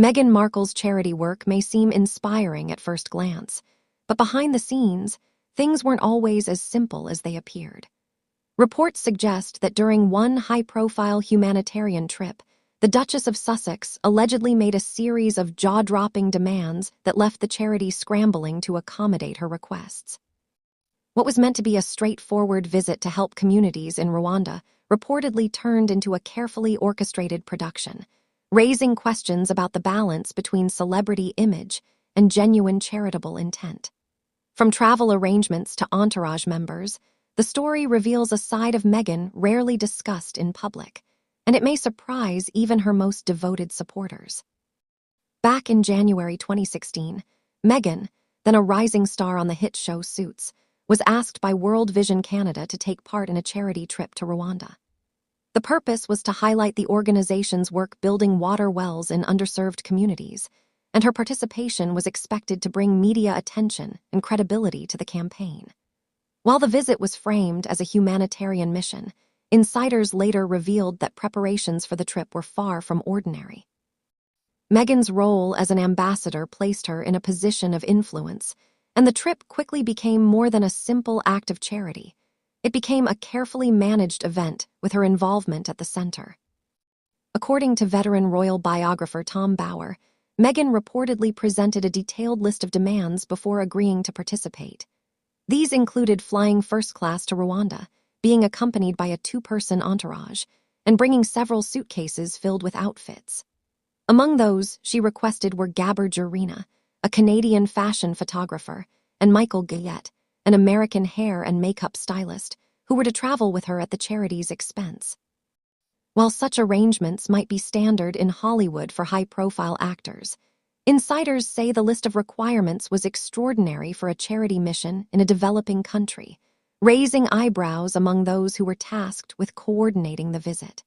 Meghan Markle's charity work may seem inspiring at first glance, but behind the scenes, things weren't always as simple as they appeared. Reports suggest that during one high-profile humanitarian trip, the Duchess of Sussex allegedly made a series of jaw-dropping demands that left the charity scrambling to accommodate her requests. What was meant to be a straightforward visit to help communities in Rwanda reportedly turned into a carefully orchestrated production, raising questions about the balance between celebrity image and genuine charitable intent. From travel arrangements to entourage members, the story reveals a side of Meghan rarely discussed in public, and it may surprise even her most devoted supporters. Back in January 2016, Meghan, then a rising star on the hit show Suits, was asked by World Vision Canada to take part in a charity trip to Rwanda. The purpose was to highlight the organization's work building water wells in underserved communities, and her participation was expected to bring media attention and credibility to the campaign. While the visit was framed as a humanitarian mission, insiders later revealed that preparations for the trip were far from ordinary. Meghan's role as an ambassador placed her in a position of influence, and the trip quickly became more than a simple act of charity. It became a carefully managed event with her involvement at the center. According to veteran royal biographer Tom Bower, Meghan reportedly presented a detailed list of demands before agreeing to participate. These included flying first class to Rwanda, being accompanied by a two-person entourage, and bringing several suitcases filled with outfits. Among those she requested were Gabor Jurina, a Canadian fashion photographer, and Michael Guyette, an American hair and makeup stylist, who were to travel with her at the charity's expense. While such arrangements might be standard in Hollywood for high-profile actors, insiders say the list of requirements was extraordinary for a charity mission in a developing country, raising eyebrows among those who were tasked with coordinating the visit.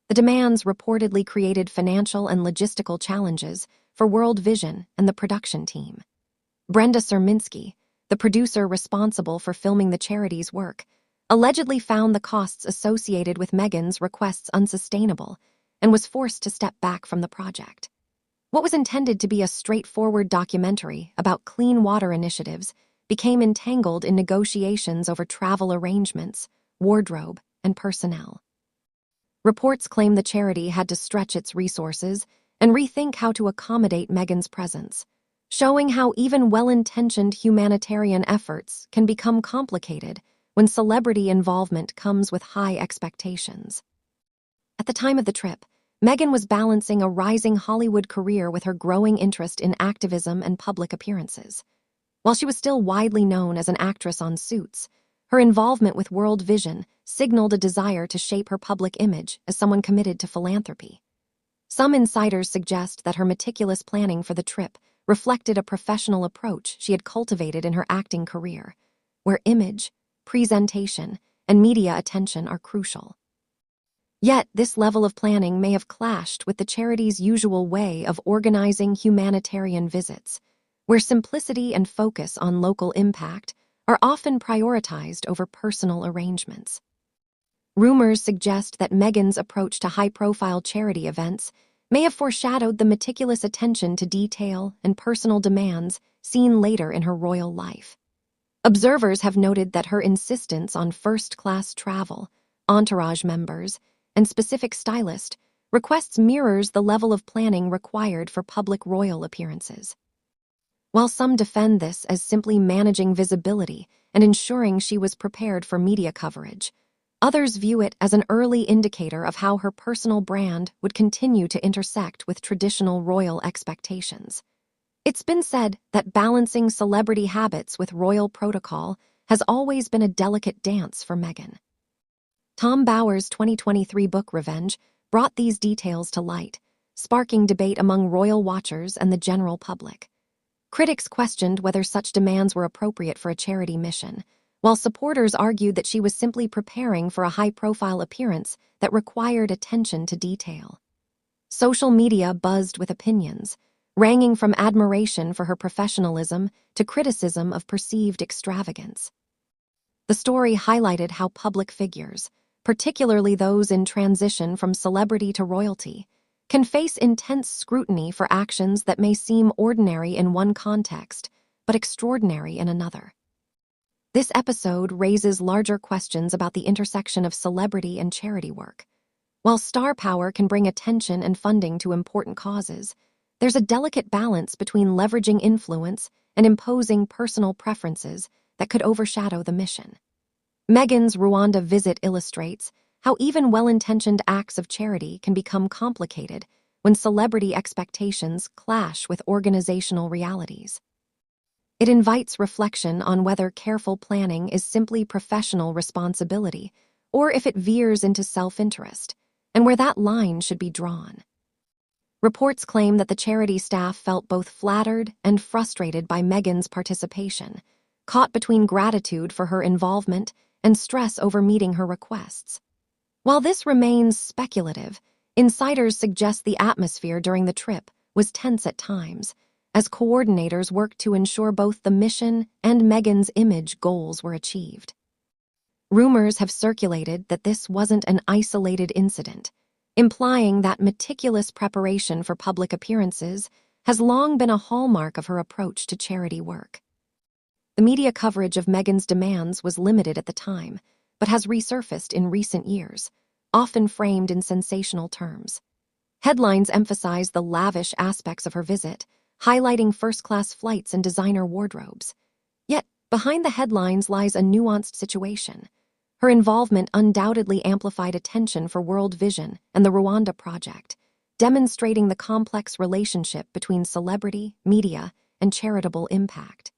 The demands reportedly created financial and logistical challenges for World Vision and the production team. Brenda Serminski, the producer responsible for filming the charity's work, allegedly found the costs associated with Meghan's requests unsustainable and was forced to step back from the project. What was intended to be a straightforward documentary about clean water initiatives became entangled in negotiations over travel arrangements, wardrobe, and personnel. Reports claim the charity had to stretch its resources and rethink how to accommodate Meghan's presence, showing how even well-intentioned humanitarian efforts can become complicated when celebrity involvement comes with high expectations. At the time of the trip, Meghan was balancing a rising Hollywood career with her growing interest in activism and public appearances. While she was still widely known as an actress on Suits, her involvement with World Vision signaled a desire to shape her public image as someone committed to philanthropy. Some insiders suggest that her meticulous planning for the trip reflected a professional approach she had cultivated in her acting career, where image, presentation, and media attention are crucial. Yet, this level of planning may have clashed with the charity's usual way of organizing humanitarian visits, where simplicity and focus on local impact are often prioritized over personal arrangements. Rumors suggest that Meghan's approach to high-profile charity events may have foreshadowed the meticulous attention to detail and personal demands seen later in her royal life. Observers have noted that her insistence on first-class travel, entourage members, and specific stylist requests mirrors the level of planning required for public royal appearances. While some defend this as simply managing visibility and ensuring she was prepared for media coverage, others view it as an early indicator of how her personal brand would continue to intersect with traditional royal expectations. It's been said that balancing celebrity habits with royal protocol has always been a delicate dance for Meghan. Tom Bower's 2023 book Revenge brought these details to light, sparking debate among royal watchers and the general public. Critics questioned whether such demands were appropriate for a charity mission, while supporters argued that she was simply preparing for a high-profile appearance that required attention to detail. Social media buzzed with opinions, ranging from admiration for her professionalism to criticism of perceived extravagance. The story highlighted how public figures, particularly those in transition from celebrity to royalty, can face intense scrutiny for actions that may seem ordinary in one context, but extraordinary in another. This episode raises larger questions about the intersection of celebrity and charity work. While star power can bring attention and funding to important causes, there's a delicate balance between leveraging influence and imposing personal preferences that could overshadow the mission. Meghan's Rwanda visit illustrates how even well-intentioned acts of charity can become complicated when celebrity expectations clash with organizational realities. It invites reflection on whether careful planning is simply professional responsibility or if it veers into self-interest, and where that line should be drawn. Reports claim that the charity staff felt both flattered and frustrated by Meghan's participation, caught between gratitude for her involvement and stress over meeting her requests. While this remains speculative, insiders suggest the atmosphere during the trip was tense at times, as coordinators worked to ensure both the mission and Meghan's image goals were achieved. Rumors have circulated that this wasn't an isolated incident, implying that meticulous preparation for public appearances has long been a hallmark of her approach to charity work. The media coverage of Meghan's demands was limited at the time, but has resurfaced in recent years, often framed in sensational terms. Headlines emphasize the lavish aspects of her visit, highlighting first-class flights and designer wardrobes. Yet, behind the headlines lies a nuanced situation. Her involvement undoubtedly amplified attention for World Vision and the Rwanda project, demonstrating the complex relationship between celebrity, media, and charitable impact.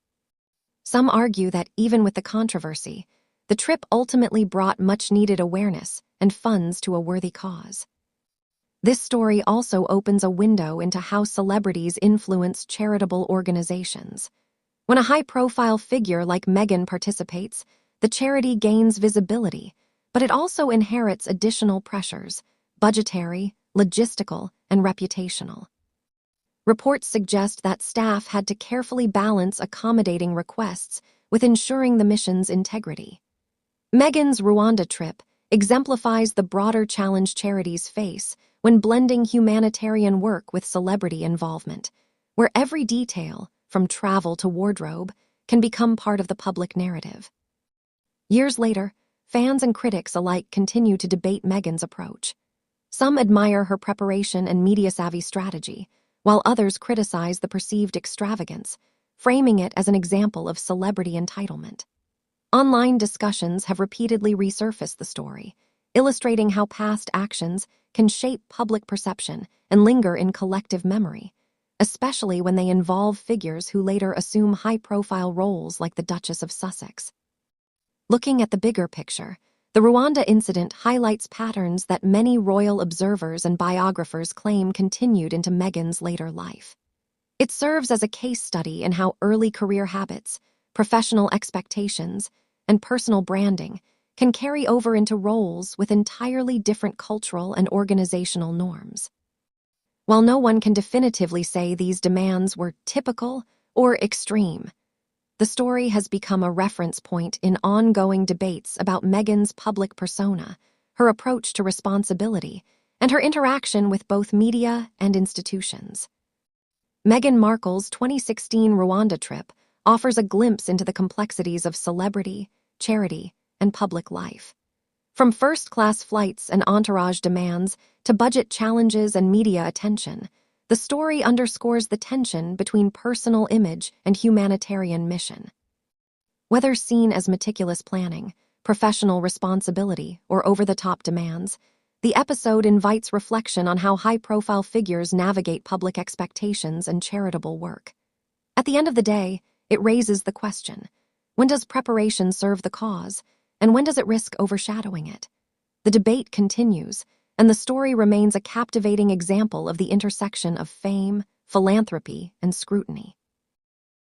Some argue that even with the controversy, the trip ultimately brought much-needed awareness and funds to a worthy cause. This story also opens a window into how celebrities influence charitable organizations. When a high-profile figure like Meghan participates, the charity gains visibility, but it also inherits additional pressures: budgetary, logistical, and reputational. Reports suggest that staff had to carefully balance accommodating requests with ensuring the mission's integrity. Meghan's Rwanda trip exemplifies the broader challenge charities face when blending humanitarian work with celebrity involvement, where every detail, from travel to wardrobe, can become part of the public narrative. Years later, fans and critics alike continue to debate Meghan's approach. Some admire her preparation and media-savvy strategy, while others criticize the perceived extravagance, framing it as an example of celebrity entitlement. Online discussions have repeatedly resurfaced the story, illustrating how past actions can shape public perception and linger in collective memory, especially when they involve figures who later assume high-profile roles like the Duchess of Sussex. Looking at the bigger picture, the Rwanda incident highlights patterns that many royal observers and biographers claim continued into Meghan's later life. It serves as a case study in how early career habits, professional expectations, and personal branding can carry over into roles with entirely different cultural and organizational norms. While no one can definitively say these demands were typical or extreme, the story has become a reference point in ongoing debates about Meghan's public persona, her approach to responsibility, and her interaction with both media and institutions. Meghan Markle's 2016 Rwanda trip offers a glimpse into the complexities of celebrity, charity, and public life. From first-class flights and entourage demands to budget challenges and media attention, the story underscores the tension between personal image and humanitarian mission. Whether seen as meticulous planning, professional responsibility, or over-the-top demands, the episode invites reflection on how high-profile figures navigate public expectations and charitable work. At the end of the day, it raises the question: when does preparation serve the cause, and when does it risk overshadowing it? The debate continues, and the story remains a captivating example of the intersection of fame, philanthropy, and scrutiny.